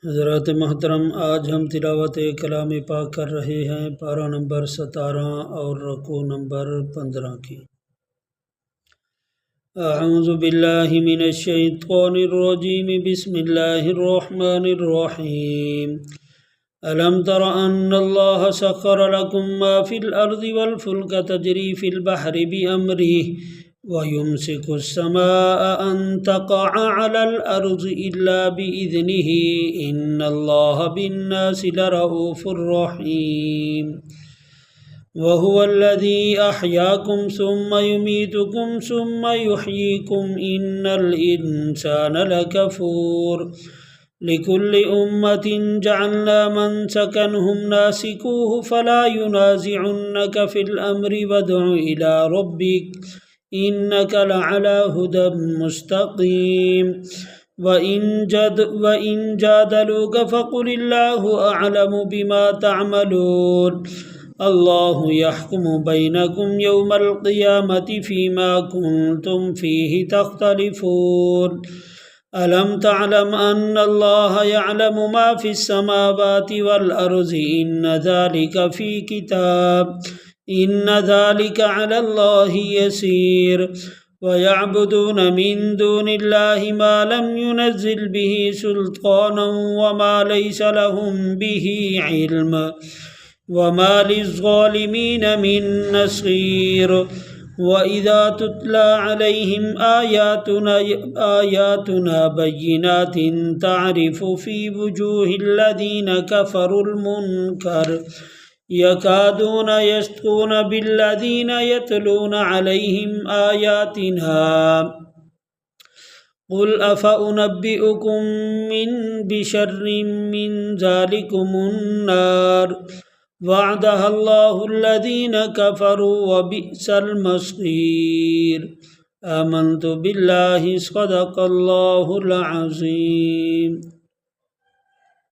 हज़रात मोहतरम, आज हम तिलावत कलाम पाक कर रहे हैं पारा नंबर 17 और रकू नंबर 15 की। अऊज़ु बिल्लाहि मिनश शैतानिर रजीम, बिस्मिल्लाहिर रहमानिर रहीम। अलम तरा अन्नल्लाह सख्खर लकुम मा फिल अर्ज़ि वल फुल्क तजरी फिल बहरि बिअम्रिहि वयुम्सिकुस्समाअ अन तक़अ अलल अर्ज़ि इल्ला बिइज़्निहि इन्नल्लाह बिन्नासि लरऊफ़ुर रहीम। वहुवल्लज़ी अह्याकुम सुम्मा युमीतुकुम सुम्मा युह्यीकुम इन्नल इंसान लकफूर। लिकुल्लि उम्मतिन जअलना मनसकनहुम नासिकूहु फला युनाज़िउन्नक फिल अम्रि वद्उ इला रब्बिक इन्नका लअला हुदम मुस्तक़ीम। व इन जादलूक फ़क़ुलिल्लाहु अअलमु बिमा तअमलून। अल्लाहु यहकुमु बैनकुम यौमल क़ियामति फ़ीमा कुन्तुम फ़ीहि तख्तलिफ़ून। अलम तअलम अन्नल्लाह यअलमु मा फ़िस्समावाति वल अर्ज़ि इन्न ज़ालिका फ़ी किताब इन्न ज़ालिका अलल्लाहि यसीर। वयअबुदून मिन दूनिल्लाहि मा लम युनज़्ज़िल बिही सुल्तानन वमा लैसा लहुम बिही इल्म वमा लिज़्ज़ालिमीन मिन नसीर। वइज़ा तुतला अलैहिम आयातुना बय्यिनातिन तअरिफ़ु फ़ी वुजूहिल्लज़ीना कफ़रुल मुनकर यकादून यस्तून बिल्लज़ीना यतलूना अलैहिम आयातिना। क़ुल अफ़उनब्बिउकुम बिशर्रिम मिन ज़ालिकुमुन्नार वअदहल्लाहुल्लज़ीना कफ़रू वबिअसल मसीर। आमन्तु बिल्लाहि सदक़ल्लाहुल अज़ीम।